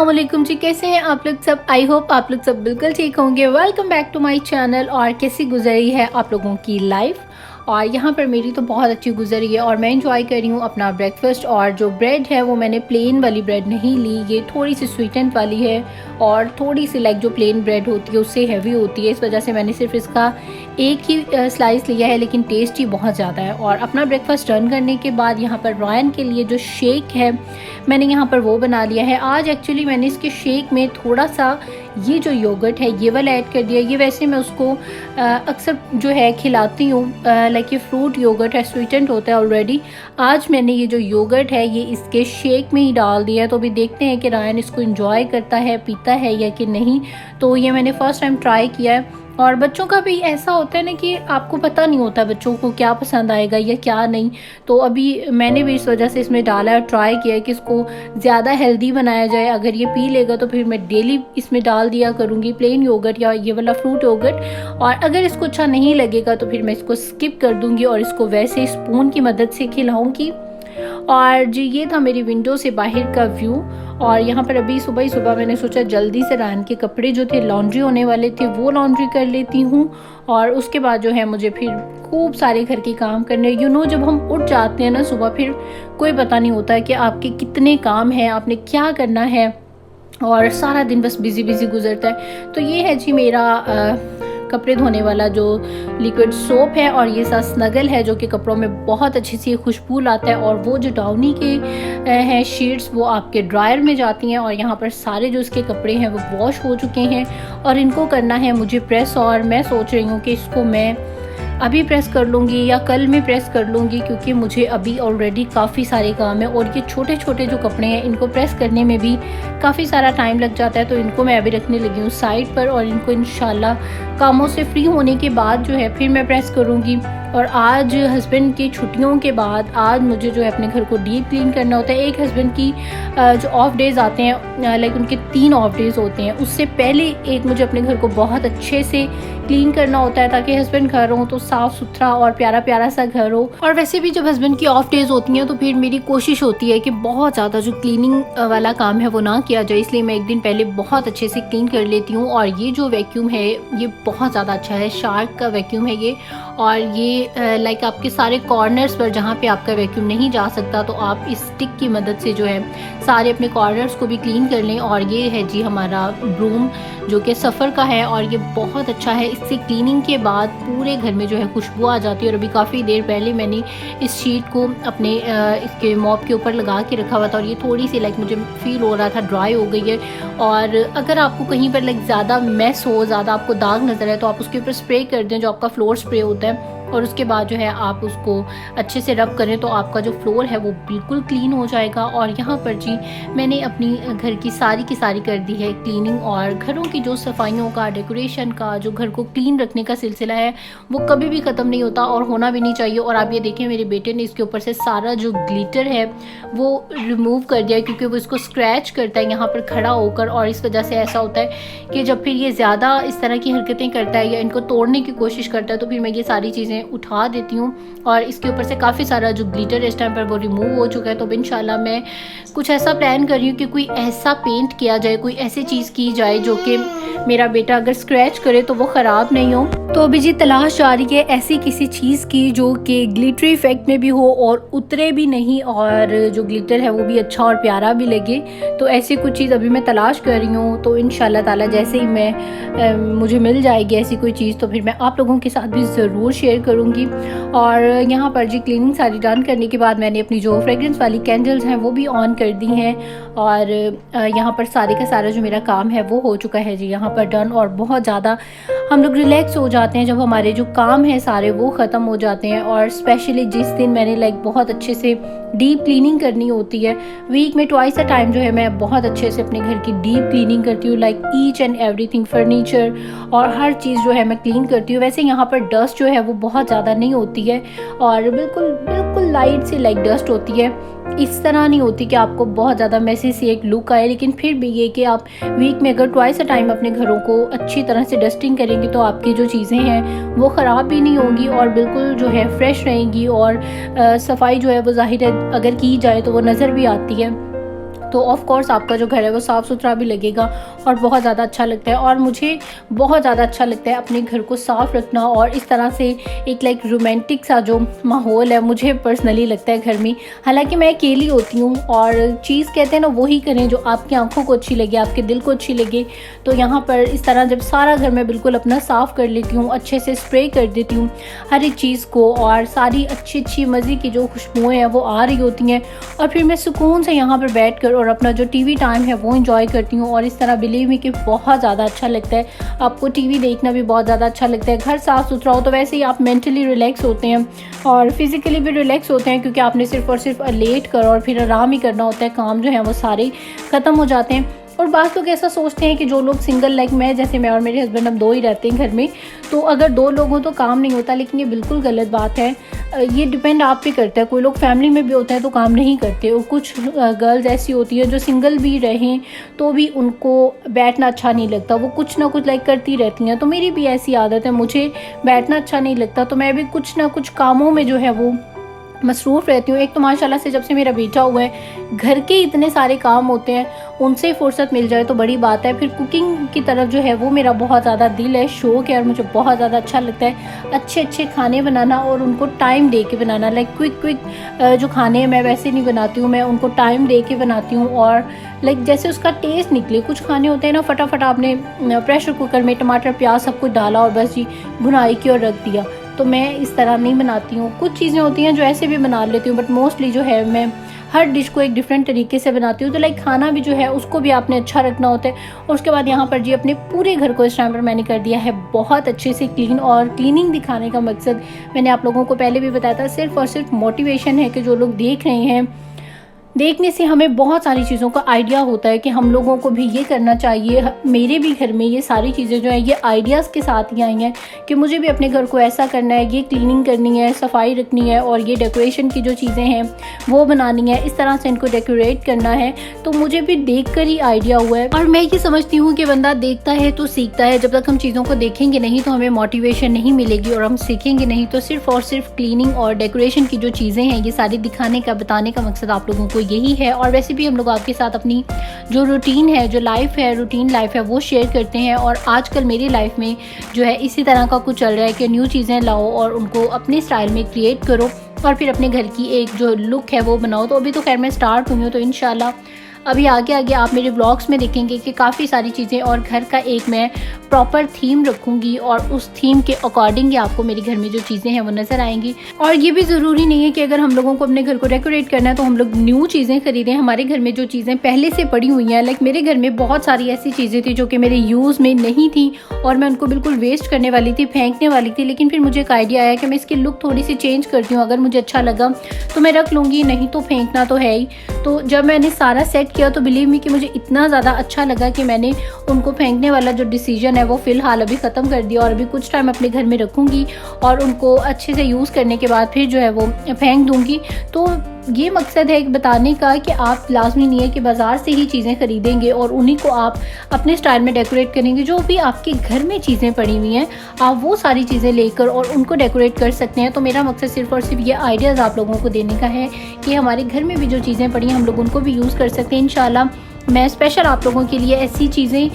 अस्सलामुअलैकुम जी, कैसे हैं आप लोग सब। आई होप आप लोग सब बिल्कुल ठीक होंगे। Welcome back to my channel. और कैसी गुजरी है आप लोगों की लाइफ। और यहाँ पर मेरी तो बहुत अच्छी गुजरी है और मैं इंजॉय कर रही हूँ अपना ब्रेकफास्ट। और जो ब्रेड है वो मैंने प्लेन वाली ब्रेड नहीं ली, ये थोड़ी सी स्वीटेंड वाली है और थोड़ी सी लाइक जो प्लेन ब्रेड होती है उससे हैवी होती है। इस वजह से मैंने सिर्फ इसका एक ही स्लाइस लिया है, लेकिन टेस्ट ही बहुत ज़्यादा है। और अपना ब्रेकफास्ट रन करने के बाद यहाँ पर रायन के लिए जो शेक है मैंने यहाँ पर वो बना लिया है। आज एक्चुअली मैंने इसके शेक में थोड़ा सा ये जो योगर्ट है ये वाला ऐड कर दिया। ये वैसे मैं उसको अक्सर जो है खिलाती हूँ, लाइक ये फ्रूट योगर्ट है, स्वीटेंड होता है ऑलरेडी। आज मैंने ये जो योगर्ट है ये इसके शेक में ही डाल दिया है, तो अभी देखते हैं कि रायन इसको एंजॉय करता है, पीता है या कि नहीं। तो ये मैंने फर्स्ट टाइम ट्राई किया है। और बच्चों का भी ऐसा होता है ना कि आपको पता नहीं होता बच्चों को क्या पसंद आएगा या क्या नहीं। तो अभी मैंने भी इस वजह से इसमें डाला और ट्राई किया है कि इसको ज़्यादा हेल्दी बनाया जाए। अगर ये पी लेगा तो फिर मैं डेली इसमें डाल दिया करूँगी प्लेन योगर्ट या ये वाला फ्रूट योगर्ट। और अगर इसको अच्छा नहीं लगेगा तो फिर मैं इसको स्किप कर दूँगी और इसको वैसे स्पून की मदद से खिलाऊँगी। और जी ये था मेरी विंडो से बाहर का व्यू। और यहाँ पर अभी सुबह ही सुबह मैंने सोचा जल्दी से रायन के कपड़े जो थे लॉन्ड्री होने वाले थे वो लॉन्ड्री कर लेती हूँ। और उसके बाद जो है मुझे फिर खूब सारे घर के काम करने, जब हम उठ जाते हैं ना सुबह, फिर कोई पता नहीं होता है कि आपके कितने काम हैं, आपने क्या करना है और सारा दिन बस बिजी बिजी गुजरता है। तो ये है जी मेरा कपड़े धोने वाला जो लिक्विड सोप है और ये सा स्नगल है जो कि कपड़ों में बहुत अच्छी सी खुशबू लाता है। और वो जो डाउनी के हैं शीट्स वो आपके ड्रायर में जाती हैं। और यहाँ पर सारे जो इसके कपड़े हैं वो वॉश हो चुके हैं और इनको करना है मुझे प्रेस। और मैं सोच रही हूँ कि इसको मैं अभी प्रेस कर लूँगी या कल में प्रेस कर लूँगी, क्योंकि मुझे अभी ऑलरेडी काफ़ी सारे काम है। और ये छोटे छोटे जो कपड़े हैं इनको प्रेस करने में भी काफ़ी सारा टाइम लग जाता है, तो इनको मैं अभी रखने लगी हूँ साइड पर। और इनको इंशाल्लाह कामों से फ्री होने के बाद जो है फिर मैं प्रेस करूँगी। और आज हस्बैंड की छुट्टियों के बाद आज मुझे जो है अपने घर को डीप क्लीन करना होता है। एक हस्बैंड की जो ऑफ डेज़ आते हैं, लाइक उनके 3 ऑफ डेज़ होते हैं, उससे पहले एक मुझे अपने घर को बहुत अच्छे से क्लीन करना होता है ताकि हस्बैंड घर हो तो साफ़ सुथरा और प्यारा प्यारा सा घर हो। और वैसे भी जब हस्बैंड की ऑफ डेज़ होती हैं तो फिर मेरी कोशिश होती है कि बहुत ज़्यादा जो क्लीनिंग वाला काम है वो ना किया जाए, इसलिए मैं एक दिन पहले बहुत अच्छे से क्लीन कर लेती हूँ। और ये जो वैक्यूम है ये बहुत ज़्यादा अच्छा है, शार्क का वैक्यूम है ये। और ये लाइक आपके सारे कॉर्नर्स पर जहाँ पे आपका वैक्यूम नहीं जा सकता तो आप इस स्टिक की मदद से जो है सारे अपने कॉर्नर्स को भी क्लीन कर लें। और ये है जी हमारा ब्रूम जो कि सफ़र का है और ये बहुत अच्छा है। इससे क्लीनिंग के बाद पूरे घर में जो है खुशबू आ जाती है। और अभी काफ़ी देर पहले मैंने इस शीट को अपने इसके मॉप के ऊपर लगा के रखा हुआ था और ये थोड़ी सी लाइक मुझे फील हो रहा था ड्राई हो गई है। और अगर आपको कहीं पर लाइक ज़्यादा मैस हो, ज़्यादा आपको दाग नज़र है तो आप उसके ऊपर स्प्रे कर दें, जो आपका फ्लोर स्प्रे होता है, और उसके बाद जो है आप उसको अच्छे से रब करें तो आपका जो फ्लोर है वो बिल्कुल क्लीन हो जाएगा। और यहाँ पर जी मैंने अपनी घर की सारी कर दी है क्लीनिंग। और घरों की जो सफाइयों का, डेकोरेशन का, जो घर को क्लीन रखने का सिलसिला है वो कभी भी ख़त्म नहीं होता और होना भी नहीं चाहिए। और आप ये देखें मेरे बेटे ने इसके ऊपर से सारा जो ग्लिटर है वो रिमूव कर दिया, क्योंकि वो इसको स्क्रैच करता है यहाँ पर खड़ा होकर। और इस वजह से ऐसा होता है कि जब फिर ये ज़्यादा इस तरह की हरकतें करता है या इनको तोड़ने की कोशिश करता है तो फिर मैं ये सारी चीज़ें उठा देती हूँ। और इसके ऊपर से काफ़ी सारा जो ग्लिटर इस टाइम पर वो रिमूव हो चुका है। तो इंशाल्लाह मैं कुछ ऐसा प्लान कर रही हूँ कि कोई ऐसा पेंट किया जाए, कोई ऐसी चीज़ की जाए जो कि मेरा बेटा अगर स्क्रैच करे तो वो ख़राब नहीं हो। तो अभी जी तलाश जारी है ऐसी किसी चीज़ की जो कि ग्लिटरी इफेक्ट में भी हो और उतरे भी नहीं और जो ग्लिटर है वो भी अच्छा और प्यारा भी लगे। तो ऐसी कुछ चीज़ अभी मैं तलाश कर रही हूँ। तो इंशाल्लाह ताला जैसे ही मुझे मिल जाएगी ऐसी कोई चीज़ तो फिर मैं आप लोगों के साथ भी ज़रूर शेयर करूँगी। और यहाँ पर जी क्लीनिंग सारी डन करने के बाद मैंने अपनी जो फ्रेगरेंस वाली कैंडल्स हैं वो भी ऑन कर दी हैं। और यहाँ पर सारे का सारा जो मेरा काम है वो हो चुका है जी यहाँ पर डन। और बहुत ज़्यादा हम लोग रिलैक्स हो जाते हैं जब हमारे जो काम हैं सारे वो ख़त्म हो जाते हैं। और स्पेशली जिस दिन मैंने लाइक बहुत अच्छे से डीप क्लीनिंग करनी होती है, वीक में ट्वाइस अ टाइम जो है मैं बहुत अच्छे से अपने घर की डीप क्लीनिंग करती हूँ, like each and everything, furniture और हर चीज़ जो है मैं क्लीन करती हूँ। वैसे यहाँ पर डस्ट जो है वो बहुत ज़्यादा नहीं होती है और बिल्कुल लाइट सी लाइक डस्ट होती है, इस तरह नहीं होती कि आपको बहुत ज़्यादा मैसी सी एक लुक आए। लेकिन फिर भी ये कि आप वीक में अगर ट्वाइस अ टाइम अपने घरों को अच्छी तरह से डस्टिंग करेंगे तो आपकी जो चीज़ें हैं वो ख़राब भी नहीं होंगी और बिल्कुल जो है फ्रेश रहेंगी। और सफाई जो है वो ज़ाहिर है अगर की जाए तो वो नज़र भी आती है। तो ऑफ कोर्स आपका जो घर है वो साफ़ सुथरा भी लगेगा और बहुत ज़्यादा अच्छा लगता है। और मुझे बहुत ज़्यादा अच्छा लगता है अपने घर को साफ़ रखना और इस तरह से एक लाइक रोमांटिक सा जो माहौल है मुझे पर्सनली लगता है घर में। हालांकि मैं अकेली होती हूँ और चीज़ कहते हैं ना वही करें जो आपकी आंखों को अच्छी लगे, आपके दिल को अच्छी लगे। तो यहाँ पर इस तरह जब सारा घर मैं बिल्कुल अपना साफ़ कर लेती हूँ, अच्छे से स्प्रे कर देती हूँ हर एक चीज़ को, और सारी अच्छी अच्छी मज़े की जो खुशबुएँ हैं वो आ रही होती हैं, और फिर मैं सुकून से यहाँ पर बैठ कर और अपना जो टीवी टाइम है वो एंजॉय करती हूँ। और इस तरह बिलीव मी कि बहुत ज़्यादा अच्छा लगता है। आपको टीवी देखना भी बहुत ज़्यादा अच्छा लगता है। घर साफ़ सुथरा हो तो वैसे ही आप मेंटली रिलैक्स होते हैं और फिज़िकली भी रिलैक्स होते हैं, क्योंकि आपने सिर्फ और सिर्फ लेट कर और फिर आराम ही करना होता है। काम जो है वो सारे ख़त्म हो जाते हैं। और बात लोग ऐसा सोचते हैं कि जो लोग सिंगल लाइक मैं, जैसे मैं और मेरे हस्बैंड हम 2 ही रहते हैं घर में, तो अगर 2 लोग हों तो काम नहीं होता, लेकिन ये बिल्कुल गलत बात है। ये डिपेंड आप पे करता है। कोई लोग फैमिली में भी होते हैं तो काम नहीं करते, और कुछ गर्ल्स ऐसी होती है जो सिंगल भी रहें तो भी उनको बैठना अच्छा नहीं लगता, वो कुछ ना कुछ लाइक करती रहती हैं। तो मेरी भी ऐसी आदत है, मुझे बैठना अच्छा नहीं लगता, तो मैं भी कुछ ना कुछ कामों में जो है वो मसरूफ़ रहती हूँ। एक तो माशाल्लाह से जब से मेरा बेटा हुआ है घर के इतने सारे काम होते हैं, उनसे फुर्सत मिल जाए तो बड़ी बात है। फिर कुकिंग की तरफ जो है वो मेरा बहुत ज़्यादा दिल है, शौक़ है, और मुझे बहुत ज़्यादा अच्छा लगता है अच्छे अच्छे खाने बनाना और उनको टाइम दे के बनाना। लाइक क्विक जो खाने हैं मैं वैसे नहीं बनाती हूँ, मैं उनको टाइम दे के बनाती हूँ और लाइक जैसे उसका टेस्ट निकले। कुछ खाने होते हैं ना फटाफट आपने प्रेशर कुकर में टमाटर प्याज सब कुछ डाला और बस जी भुनाई की और रख दिया, तो मैं इस तरह नहीं बनाती हूँ। कुछ चीज़ें होती हैं जो ऐसे भी बना लेती हूँ, बट मोस्टली जो है मैं हर डिश को एक डिफरेंट तरीके से बनाती हूँ। तो लाइक खाना भी जो है उसको भी आपने अच्छा रखना होता है। और उसके बाद यहाँ पर जी अपने पूरे घर को इस टाइम पर मैंने कर दिया है बहुत अच्छे से क्लीन। और क्लीनिंग दिखाने का मकसद मैंने आप लोगों को पहले भी बताया था, सिर्फ और सिर्फ मोटिवेशन है कि जो लोग देख रहे हैं, देखने से हमें बहुत सारी चीज़ों का आइडिया होता है कि हम लोगों को भी ये करना चाहिए। मेरे भी घर में ये सारी चीज़ें जो है ये आइडियाज़ के साथ ही आई हैं कि मुझे भी अपने घर को ऐसा करना है, ये क्लीनिंग करनी है, सफाई रखनी है, और ये डेकोरेशन की जो चीज़ें हैं वो बनानी है, इस तरह से इनको डेकोरेट करना है। तो मुझे भी देख कर ही आइडिया हुआ है। और मैं ये समझती हूँ कि बंदा देखता है तो सीखता है। जब तक हम चीज़ों को देखेंगे नहीं तो हमें मोटिवेशन नहीं मिलेगी, और हम सीखेंगे नहीं। तो सिर्फ और सिर्फ क्लीनिंग और डेकोरेशन की जो चीज़ें हैं ये सारी दिखाने का, बताने का मकसद आप लोगों को यही है। और वैसे भी हम लोग आपके साथ अपनी जो रूटीन है, जो लाइफ है, रूटीन लाइफ है वो शेयर करते हैं। और आजकल मेरी लाइफ में जो है इसी तरह का कुछ चल रहा है कि न्यू चीज़ें लाओ और उनको अपने स्टाइल में क्रिएट करो और फिर अपने घर की एक जो लुक है वो बनाओ। तो अभी तो खैर मैं स्टार्ट हुई हूँ, तो इंशाल्लाह अभी आगे आगे आप मेरे ब्लॉग्स में देखेंगे कि काफ़ी सारी चीज़ें, और घर का एक मैं प्रॉपर थीम रखूँगी और उस थीम के अकॉर्डिंग ही आपको मेरे घर में जो चीज़ें हैं वो नज़र आएंगी। और ये भी ज़रूरी नहीं है कि अगर हम लोगों को अपने घर को डेकोरेट करना है तो हम लोग न्यू चीज़ें खरीदें। हमारे घर में जो चीज़ें पहले से पड़ी हुई हैं, लाइक मेरे घर में बहुत सारी ऐसी चीज़ें थी जो कि मेरे यूज़ में नहीं थी और मैं उनको बिल्कुल वेस्ट करने वाली थी, फेंकने वाली थी। लेकिन फिर मुझे एक आइडिया आया कि मैं इसकी लुक थोड़ी सी चेंज करती हूँ, अगर मुझे अच्छा लगा तो मैं रख लूँगी, नहीं तो फेंकना तो है ही। तो जब मैंने सारा सेट किया तो बिलीव मी कि मुझे इतना ज़्यादा अच्छा लगा कि मैंने उनको फेंकने वाला जो डिसीजन है वो फ़िलहाल अभी ख़त्म कर दिया। और अभी कुछ टाइम अपने घर में रखूँगी और उनको अच्छे से यूज़ करने के बाद फिर जो है वो फेंक दूँगी। तो ये मकसद है बताने का कि आप लाजमी नहीं है कि बाज़ार से ही चीज़ें ख़रीदेंगे और उन्हीं को आप अपने स्टाइल में डेकोरेट करेंगे। जो भी आपके घर में चीज़ें पड़ी हुई हैं आप वो सारी चीज़ें लेकर और उनको डेकोरेट कर सकते हैं। तो मेरा मकसद सिर्फ़ और सिर्फ ये आइडियाज़ आप लोगों को देने का है कि हमारे घर में भी जो चीज़ें पड़ी हैं हम लोग उनको भी यूज़ कर सकते हैं। इंशाल्लाह मैं स्पेशल आप लोगों के लिए ऐसी चीज़ें,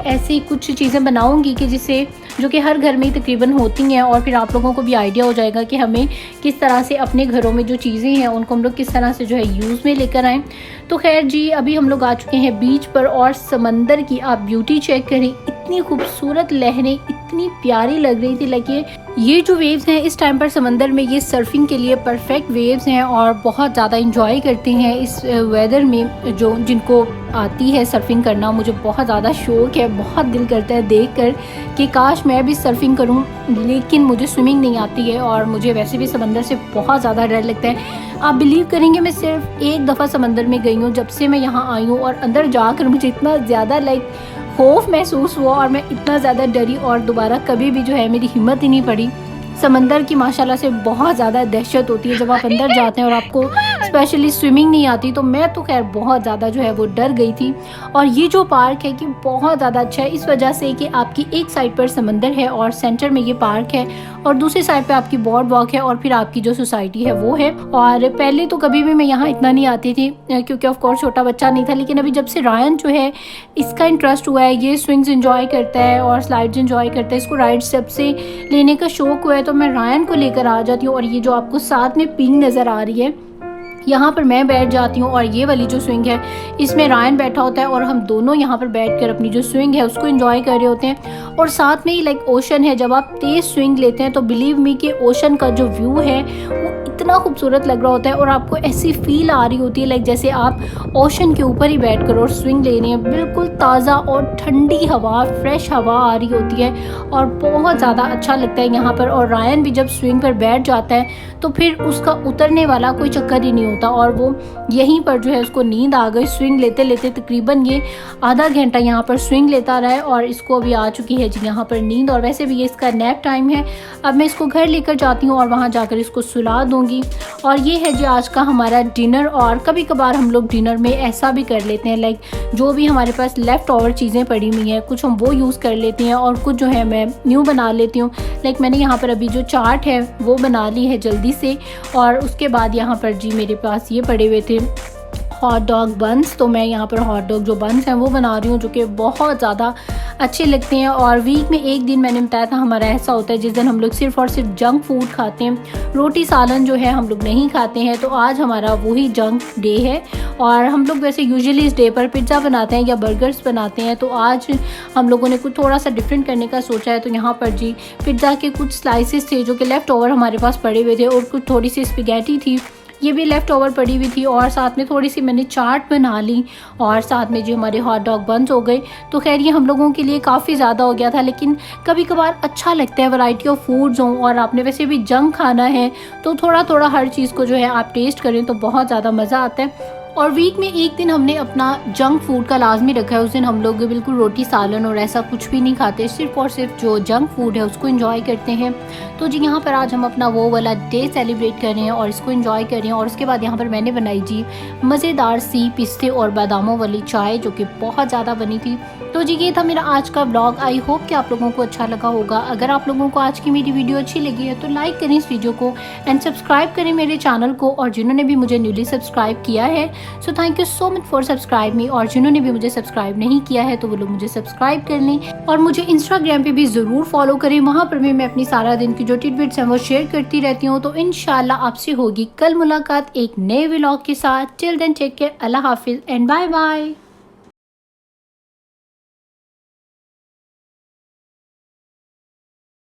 ऐसी कुछ चीज़ें बनाऊंगी कि जिससे जो कि हर घर में तकरीबन होती हैं, और फिर आप लोगों को भी आइडिया हो जाएगा कि हमें किस तरह से अपने घरों में जो चीज़ें हैं उनको हम लोग किस तरह से जो है यूज़ में लेकर आएँ। तो खैर जी अभी हम लोग आ चुके हैं बीच पर, और समंदर की आप ब्यूटी चेक करें, इतनी खूबसूरत लहरें, इतनी प्यारी लग रही थी। लगे ये जो वेव्स हैं इस टाइम पर समंदर में, ये सर्फिंग के लिए परफेक्ट वेव्स हैं और बहुत ज़्यादा इंजॉय करते हैं इस वेदर में। जो जिनको आती है सर्फिंग करना, मुझे बहुत ज़्यादा शौक़ है, बहुत दिल करता है देखकर कि काश मैं भी सर्फिंग करूं, लेकिन मुझे स्विमिंग नहीं आती है और मुझे वैसे भी समंदर से बहुत ज़्यादा डर लगता है। आप बिलीव करेंगे मैं सिर्फ एक दफ़ा समंदर में गई हूँ जब से मैं यहाँ आई हूँ, और अंदर जाकर मुझे इतना ज़्यादा लाइक खौफ महसूस हुआ और मैं इतना ज़्यादा डरी और दोबारा कभी भी जो है मेरी हिम्मत ही नहीं पड़ी समंदर की माशाल्लाह से बहुत ज़्यादा दहशत होती है जब आप अंदर जाते हैं और आपको स्पेशली स्विमिंग नहीं आती। तो मैं तो खैर बहुत ज़्यादा जो है वो डर गई थी। और ये जो पार्क है कि बहुत ज़्यादा अच्छा है इस वजह से कि आपकी एक साइड पर समंदर है और सेंटर में ये पार्क है और दूसरी साइड पे आपकी बोर्ड वॉक है और फिर आपकी जो सोसाइटी है वो है। और पहले तो कभी भी मैं यहाँ इतना नहीं आती थी क्योंकि ऑफ कोर्स छोटा बच्चा नहीं था, लेकिन अभी जब से रायन जो है इसका इंटरेस्ट हुआ है, ये स्विंग्स एंजॉय करता है और स्लाइड्स एंजॉय करता है, इसको राइड्स जब से लेने का शौक हुआ है तो मैं रायन को लेकर आ जाती हूँ। और ये जो आपको साथ में पिंग नज़र आ रही है यहाँ पर मैं बैठ जाती हूँ और ये वाली जो स्विंग है इसमें रायन बैठा होता है और हम दोनों यहाँ पर बैठकर अपनी जो स्विंग है उसको एंजॉय कर रहे होते हैं। और साथ में ही लाइक ओशन है, जब आप तेज़ स्विंग लेते हैं तो बिलीव मी कि ओशन का जो व्यू है वो इतना खूबसूरत लग रहा होता है और आपको ऐसी फील आ रही होती है लाइक जैसे आप ओशन के ऊपर ही बैठकर और स्विंग ले रहे हैं। बिल्कुल ताज़ा और ठंडी हवा, फ्रेश हवा आ रही होती है और बहुत ज़्यादा अच्छा लगता है यहाँ पर। और रायन भी जब स्विंग पर बैठ जाता है तो फिर उसका उतरने वाला कोई चक्कर ही नहीं होता और वो यहीं पर जो है उसको नींद आ गई। स्विंग लेते लेते तकरीबन ये आधा घंटा यहाँ पर स्विंग लेता रहा है और इसको अभी आ चुकी है जी यहाँ पर नींद। और वैसे भी ये इसका नैप टाइम है। अब मैं इसको घर लेकर जाती हूँ और वहाँ जाकर इसको सुला दूँगी। और ये है जी आज का हमारा डिनर। और कभी कभार हम लोग डिनर में ऐसा भी कर लेते हैं लाइक जो भी हमारे पास लेफ़्ट ओवर चीज़ें पड़ी हुई हैं कुछ हम वो यूज़ कर लेते हैं और कुछ जो है मैं न्यू बना लेती हूँ। लाइक मैंने यहाँ पर अभी जो चाट है वो बना ली है जल्दी से। और उसके बाद यहाँ पर जी मेरे पास ये पड़े हुए थे हॉट डॉग बन्स, तो मैं यहाँ पर हॉट डॉग जो बन्स हैं वो बना रही हूँ जो कि बहुत ज़्यादा अच्छे लगते हैं। और वीक में एक दिन मैंने बताया था हमारा ऐसा होता है जिस दिन हम लोग सिर्फ़ और सिर्फ जंक फूड खाते हैं, रोटी सालन जो है हम लोग नहीं खाते हैं। तो आज हमारा वही जंक डे है और हम लोग वैसे यूजुअली इस डे पर पिज़्ज़ा बनाते हैं या बर्गर्स बनाते हैं। तो आज हम लोगों ने कुछ थोड़ा सा डिफरेंट करने का सोचा है। तो यहाँ पर जी पिज़्ज़ा के कुछ स्लाइसेस थे जो कि लेफ़्ट ओवर हमारे पास पड़े हुए थे और कुछ थोड़ी सी स्पैगेटी थी ये भी लेफ़्ट ओवर पड़ी हुई थी और साथ में थोड़ी सी मैंने चाट बना ली और साथ में जो हमारे हॉट डॉग बन्स हो गए। तो खैर ये हम लोगों के लिए काफ़ी ज़्यादा हो गया था, लेकिन कभी कभार अच्छा लगता है वैरायटी ऑफ फूड्स हों और आपने वैसे भी जंक खाना है तो थोड़ा थोड़ा हर चीज़ को जो है आप टेस्ट करें तो बहुत ज़्यादा मज़ा आता है। और वीक में एक दिन हमने अपना जंक फूड का लाजमी रखा है। उस दिन हम लोग बिल्कुल रोटी सालन और ऐसा कुछ भी नहीं खाते, सिर्फ और सिर्फ जो जंक फूड है उसको एंजॉय करते हैं। तो जी यहाँ पर आज हम अपना वो वाला डे सेलिब्रेट कर रहे हैं और इसको एंजॉय कर रहे हैं। और उसके बाद यहाँ पर मैंने बनाई जी मज़ेदार सी पिस्ते और बादामों वाली चाय जो कि बहुत ज़्यादा बनी थी। तो जी ये था मेरा आज का ब्लॉग। आई होप कि आप लोगों को अच्छा लगा होगा। अगर आप लोगों को आज की मेरी वीडियो अच्छी लगी है तो लाइक करें इस वीडियो को एंड सब्सक्राइब करें मेरे चैनल को। और जिन्होंने भी मुझे न्यूली सब्सक्राइब किया है so thank you so much for subscribe मी। और जिन्होंने भी मुझे सब्सक्राइब नहीं किया है तो वो लोग मुझे सब्सक्राइब कर लें और मुझे इंस्टाग्राम पे भी ज़रूर फॉलो करें। वहाँ पर भी मैं अपनी सारा दिन की जो टिडबिट्स हैं वो शेयर करती रहती हूँ। तो इंशाल्लाह आपसे होगी कल मुलाकात एक नए व्लॉग के साथ। टिल देन टेक केयर, अल्लाह हाफिज़ एंड बाय बाय।